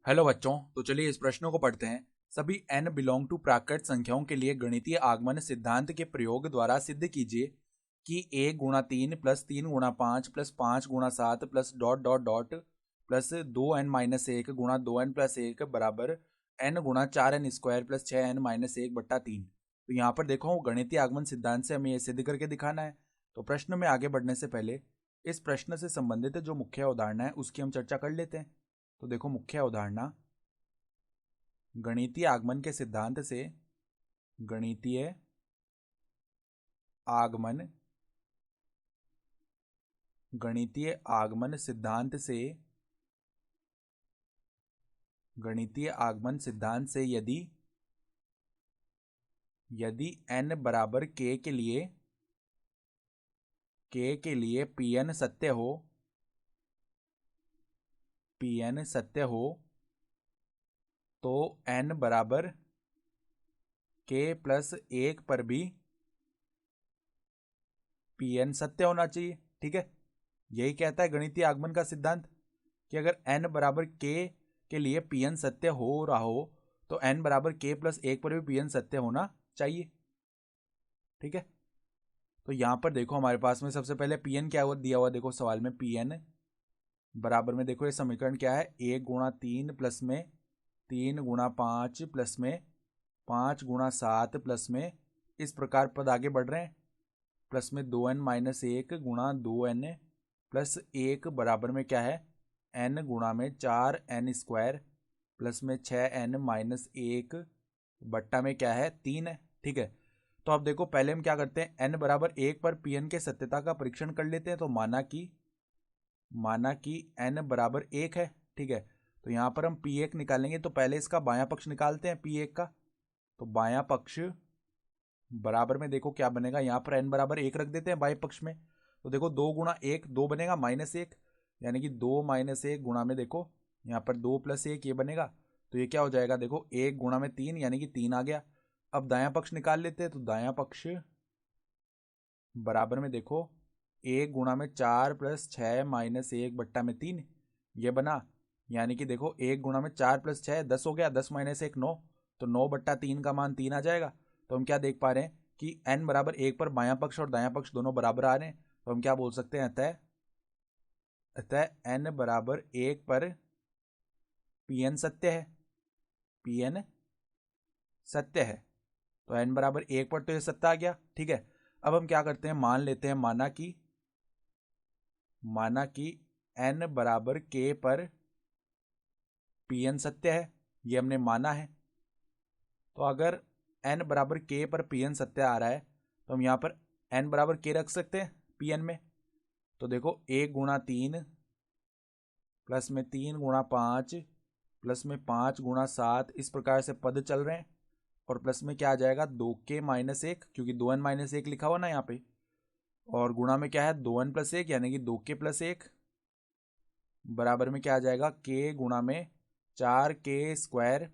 Hello बच्चों, तो चलिए इस प्रश्न को पढ़ते हैं। सभी n बिलोंग टू प्राकृत संख्याओं के लिए गणितीय आगमन सिद्धांत के प्रयोग द्वारा सिद्ध कीजिए कि 1 × 3 + 3 × 5 + 5 × 7 plus dot dot dot plus 2n-1 × 2n+1 बराबर n × 4n² + 6n-1/3। तो यहाँ पर देखो गणितीय आगमन सिद्धांत से हमें ये सिद्ध करके दिखाना है। तो प्रश्न में आगे बढ़ने से पहले इस प्रश्न से संबंधित जो मुख्य अवधारणा है उसकी हम चर्चा कर लेते हैं। तो देखो मुख्य अवधारणा, गणितीय आगमन के सिद्धांत से गणितीय आगमन गणितीय आगमन सिद्धांत से गणितीय आगमन सिद्धांत से यदि n बराबर k के लिए Pn सत्य हो तो n बराबर k + 1 पर भी Pn सत्य होना चाहिए। ठीक है, यही कहता है गणितीय आगमन का सिद्धांत कि अगर n बराबर k के लिए Pn सत्य हो रहा हो तो n बराबर k + 1 पर भी Pn सत्य होना चाहिए। ठीक है, तो यहां पर देखो हमारे पास में सबसे पहले Pn क्या हुआ दिया हुआ, देखो सवाल में Pn बराबर में देखो ये समीकरण क्या है, 1 × 3 प्लस में 3 × 5 प्लस में 5 × 7 प्लस में इस प्रकार पद आगे बढ़ रहे हैं, प्लस में 2n-1 × 2n प्लस 1 बराबर में क्या है, n गुणा में 4n² प्लस में 6n-1 बट्टा में क्या है 3 है। ठीक है, तो अब देखो पहले हम क्या करते हैं, n बराबर 1 पर Pn के सत्यता का परीक्षण कर लेते हैं। तो माना कि n बराबर 1 है। ठीक है, तो यहाँ पर हम P1 निकालेंगे तो पहले इसका बायां पक्ष निकालते हैं P1 का। तो बायां पक्ष बराबर में देखो क्या बनेगा, यहाँ पर n बराबर 1 रख देते हैं बाएं पक्ष में। तो देखो 2 × 1 2 बनेगा -1, यानी कि 2 - 1 गुणा में देखो यहाँ पर 2 + 1 ये बनेगा। तो ये क्या हो जाएगा, देखो 1 गुणा में 3 यानी कि 3 आ गया। अब दायां पक्ष निकाल लेते हैं। तो दायां पक्ष बराबर में देखो 1 गुणा में 4 प्लस 6-1 बट्टा में 3 ये बना, यानी कि देखो 1 गुणा में 4 प्लस 6 10 हो गया, 10 - 1 9, तो 9/3 का मान 3 आ जाएगा। तो हम क्या देख पा रहे हैं कि n बराबर 1 पर बायां पक्ष और दायां पक्ष दोनों बराबर आ रहे हैं। तो हम क्या बोल सकते हैं, अतः n बराबर 1 पर Pn सत्य है। Pn सत्य है, तो n बराबर 1 पर तो ये सत्य आ गया। ठीक है, अब हम क्या करते हैं, मान लेते हैं, माना कि n बराबर k पर Pn सत्य है, ये हमने माना है। तो अगर n बराबर k पर Pn सत्य आ रहा है तो हम यहाँ पर n बराबर k रख सकते हैं Pn में। तो देखो 1 × 3 प्लस में 3 × 5 प्लस में 5 × 7 इस प्रकार से पद चल रहे हैं, और प्लस में क्या आ जाएगा 2k - 1, क्योंकि 2n - 1 लिखा हुआ ना यहाँ पे, और गुणा में क्या है 2n+1 यानी कि 2k+1 बराबर में क्या आ जाएगा, k गुणा में 4k²,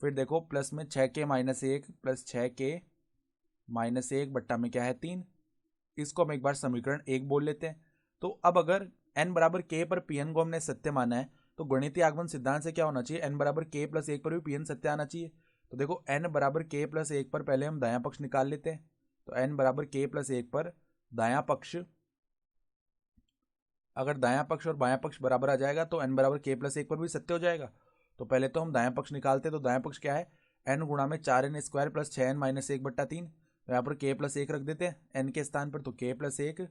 फिर देखो प्लस में 6k - 1 प्लस 6k - 1 बट्टा में क्या है 3। इसको हम एक बार समीकरण 1 बोल लेते हैं। तो अब अगर n बराबर k पर Pn को हमने सत्य माना है तो गणितीय आगमन सिद्धांत से क्या होना चाहिए, n बराबर k + 1 पर भी Pn सत्य आना चाहिए। तो देखो n बराबर k + 1 पर पहले हम दायां पक्ष निकाल लेते हैं। तो n बराबर k + 1 पर दायां पक्ष, अगर दायां पक्ष और बायां पक्ष बराबर आ जाएगा तो n बराबर k + 1 पर भी सत्य हो जाएगा। तो पहले तो हम दायां पक्ष निकालते हैं। तो दायां पक्ष क्या है, n गुणा में 4n² प्लस 6n-1/3। तो यहाँ पर k + 1 रख देते हैं n के स्थान पर। तो k + 1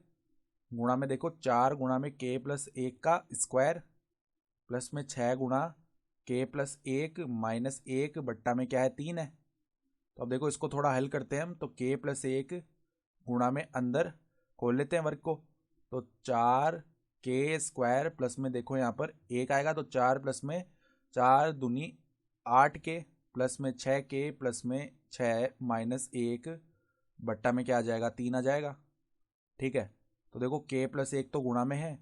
गुणा में देखो 4 गुणा में k + 1 का स्क्वायर प्लस में 6 गुणा k + 1 - 1 बट्टा में क्या है 3 है। तो अब देखो इसको थोड़ा हल करते हैं हम। तो k + 1 गुणा में अंदर खोल लेते हैं वर्ग को, तो 4k² प्लस में देखो यहाँ पर 1 आएगा, तो 4 प्लस में 4 दूनी 8k प्लस में 6k प्लस में 6 - 1 बट्टा में क्या आ जाएगा 3 आ जाएगा। ठीक है, तो देखो k + 1 तो गुणा में है,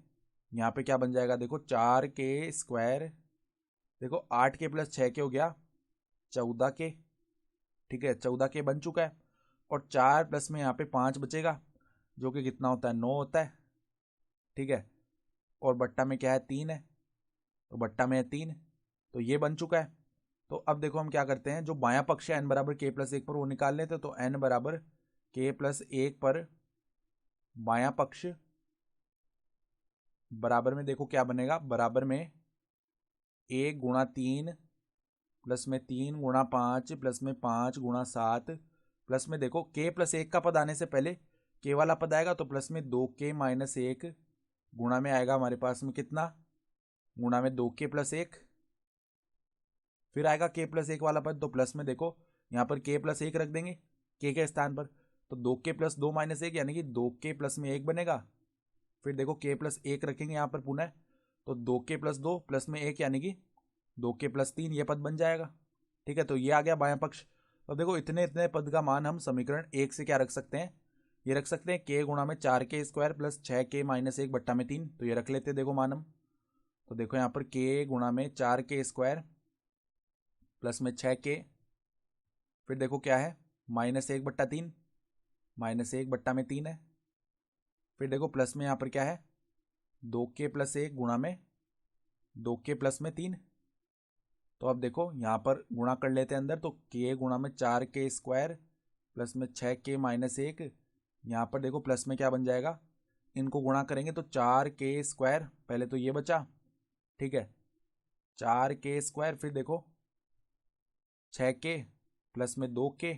यहाँ पे क्या बन जाएगा, देखो 4k², देखो 8k प्लस 6k हो गया 14k। ठीक है, 14k बन चुका है, और 4 प्लस में यहाँ पे 5 बचेगा जो कि कितना होता है 9 होता है। ठीक है, और बट्टा में क्या है 3 है, तो बट्टा में है 3। तो ये बन चुका है। तो अब देखो हम क्या करते हैं, जो बायां पक्ष है n बराबर k प्लस 1 पर वो निकाल लेते, तो n बराबर k प्लस 1 पर बायां पक्ष बराबर में देखो क्या बनेगा, बराबर में 1 गुणा 3 प्लस में 3 गुणा 5 प्लस में 5 गुणा 7 प्लस में देखो k प्लस 1 का पद आने से पहले k वाला पद आएगा, तो प्लस में 2k माइनस 1 गुणा में आएगा हमारे पास में कितना, गुणा में 2k प्लस 1, फिर आएगा k प्लस 1 वाला पद, तो प्लस में देखो यहाँ पर k प्लस 1 रख देंगे k के स्थान पर, तो 2k प्लस 2 माइनस 1 यानी कि 2k प्लस में 1 बनेगा। फिर देखो k प्लस 1 रखेंगे यहाँ पर पुनः, तो 2k प्लस 2 प्लस में 1 यानी कि 2k प्लस 3 ये पद बन जाएगा। ठीक है, तो ये आ गया बायां पक्ष। तो देखो इतने इतने पद का मान हम समीकरण 1 से क्या रख सकते हैं, ये रख सकते हैं k गुणा में 4k square plus 6k minus 1 बट्टा में 3, तो ये रख लेते हैं देखो मान हम। तो देखो यहाँ पर k गुणा में 4k स्क्वायर प्लस में 6k, फिर देखो क्या है माइनस 1 बट्टा 3, माइनस 1 बट्टा में 3 है, फिर देखो प्लस में यहाँ पर क्या है 2k प्लस 1 गुणा में 2k प्लस में 3। तो अब देखो यहाँ पर गुणा कर लेते हैं अंदर, तो k गुणा में 4k स्क्वायर प्लस में 6k माइनस 1, यहाँ पर देखो प्लस में क्या बन जाएगा, इनको गुणा करेंगे तो 4k स्क्वायर, पहले तो ये बचा, ठीक है 4k स्क्वायर, फिर देखो 6k प्लस में 2k,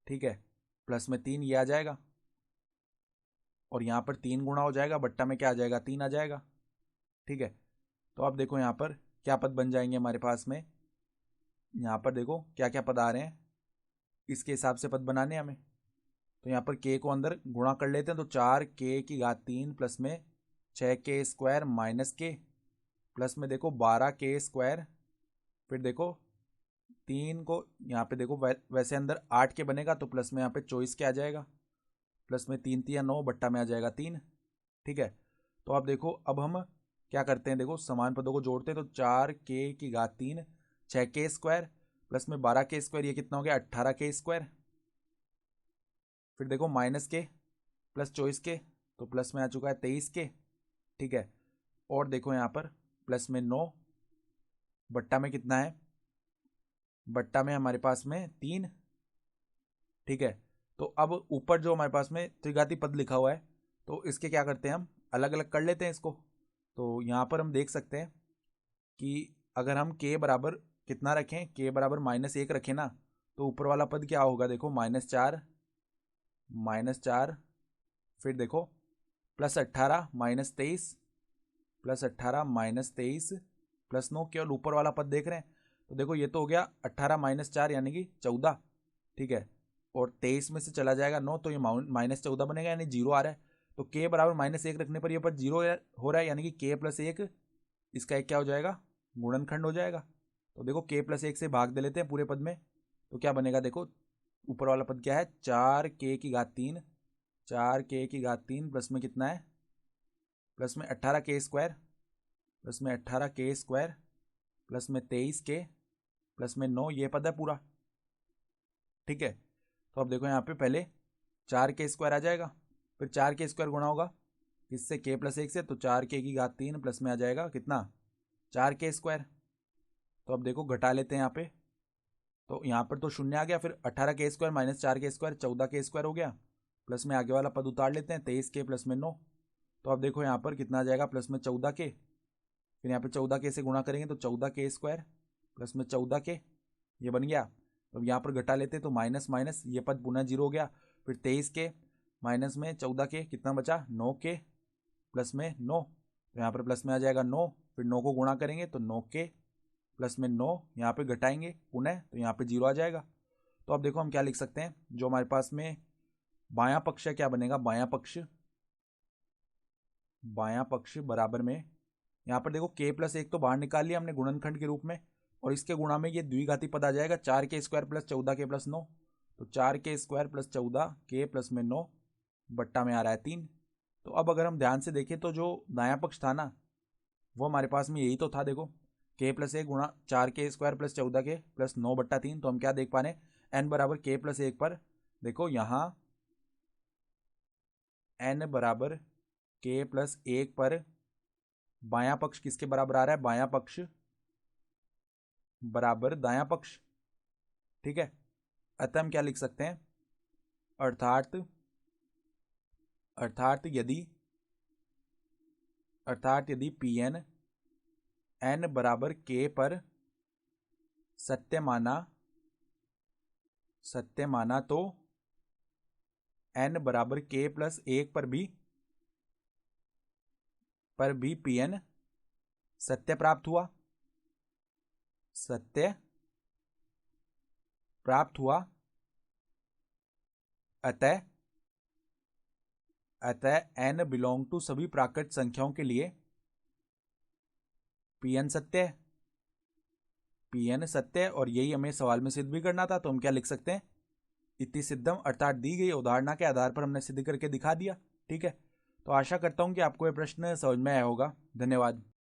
ठीक है प्लस में 3 ये आ जाएगा, और यहाँ पर 3 गुणा हो जाएगा, बट्टा में क्या आ जाएगा 3 आ जाएगा। ठीक है, तो अब देखो यहाँ पर क्या पद बन जाएंगे हमारे पास में, यहाँ पर देखो क्या क्या पद आ रहे हैं, इसके हिसाब से पद बनाने हमें। तो यहाँ पर k को अंदर गुणा कर लेते हैं, तो 4k की घात 3 प्लस में 6k square minus k plus में देखो 12k स्क्वायर, फिर देखो 3 को यहाँ पे देखो वैसे अंदर 8k बनेगा, तो प्लस में यहाँ पे 24 के आ जाएगा, प्लस में 3 3 9 बट्टा में आ जाएगा 3। ठीक है, तो अब देखो अब हम क्या करते हैं, देखो समान पदों को जोड़ते हैं, तो 4k की घात 3 6k स्क्वायर प्लस में 12k स्क्वायर, ये कितना हो गया 18k स्क्वायर, फिर देखो माइनस के प्लस 24k, तो प्लस में आ चुका है 23k। ठीक है, और देखो यहाँ पर प्लस में 9 बट्टा में कितना है, बट्टा में हमारे पास में 3। ठीक है, तो अब ऊपर जो हमारे पास में त्रिघाती पद लिखा हुआ है, तो इसके क्या करते हैं हम अलग अलग कर लेते हैं इसको। तो यहाँ पर हम देख सकते हैं कि अगर हम k बराबर कितना रखें, k बराबर -1 रखें ना, तो ऊपर वाला पद क्या होगा, देखो -4, फिर देखो +18 -23 +18 -23 +9, केवल ऊपर वाला पद देख रहे हैं, तो देखो ये तो हो गया 18 - 4 यानी कि 14। ठीक है, और 23 में से चला जाएगा 9, तो ये -14 बनेगा यानी 0 आ रहा है। तो k बराबर -1 रखने पर ये पद 0 हो रहा है, यानी कि k प्लस 1 इसका एक क्या हो जाएगा, गुणनखंड हो जाएगा। तो देखो k प्लस 1 से भाग दे लेते हैं पूरे पद में, तो क्या बनेगा, देखो ऊपर वाला पद क्या है 4k की घात 3, 4k की घात 3 प्लस में कितना है, प्लस में 18k स्क्वायर, प्लस में 18k स्क्वायर प्लस में 23k प्लस में 9, ये पद है पूरा। ठीक है, तो अब देखो यहाँ पे पहले 4k स्क्वायर आ जाएगा, फिर 4k स्क्वायर गुणा होगा इससे k प्लस 1 से, तो 4k की घात 3 प्लस में आ जाएगा कितना 4k स्क्वायर। तो अब देखो घटा लेते हैं यहाँ पे, तो यहाँ पर तो शून्य आ गया, फिर 18k square minus 4k square 14k square हो गया, प्लस में आगे वाला पद उतार लेते हैं 23k प्लस में 9। तो अब देखो यहाँ पर कितना आ जाएगा, प्लस में 14k, फिर यहाँ पे 14k से गुणा करेंगे तो 14k स्क्वायर प्लस में 14k, ये बन गया। तो यहाँ पर घटा लेते हैं, तो माइनस माइनस ये पद पुनः 0 हो गया, फिर 23k माइनस में 14k कितना बचा 9k प्लस में 9, तो यहाँ पर प्लस में आ जाएगा 9, फिर 9 को गुणा करेंगे तो 9k प्लस में 9, यहाँ पे घटाएंगे पुनः तो यहाँ पे 0 आ जाएगा। तो अब देखो हम क्या लिख सकते हैं, जो हमारे पास में बायां पक्ष है क्या बनेगा, बायां पक्ष बराबर में यहाँ पर देखो k प्लस 1 तो बाहर निकाल लिया हमने गुणनखंड के रूप में, और इसके गुणा में ये द्विघाती पद आ जाएगा 4k square plus 14k plus 9, तो 4k square plus 14k plus में 9 बट्टा में आ रहा है 3। तो अब अगर हम ध्यान से देखें, तो जो दायां पक्ष था ना वो हमारे पास में यही तो था, देखो k प्लस 1 गुणा 4k square plus 14k plus 9 बट्टा 3। तो हम क्या देख पा रहे हैं, n बराबर k प्लस 1 पर देखो यहाँ n बराबर k प्लस 1 पर बायां पक्ष किसके बराबर आ रहा है, बायां पक्ष बराबर दायां पक्ष, ठीक है। अतः हम क्या लिख सकते हैं, अर्थात यदि Pn n बराबर k पर सत्य माना तो n बराबर k प्लस 1 पर भी Pn सत्य प्राप्त हुआ। अतः n बिलोंग टू सभी प्राकृत संख्याओं के लिए Pn सत्य है, और यही हमें सवाल में सिद्ध भी करना था। तो हम क्या लिख सकते हैं, इति सिद्धम, अर्थात दी गई उदाहरणा के आधार पर हमने सिद्ध करके दिखा दिया, ठीक है। तो आशा करता हूं कि आपको यह प्रश्न समझ में आया होगा। धन्यवाद।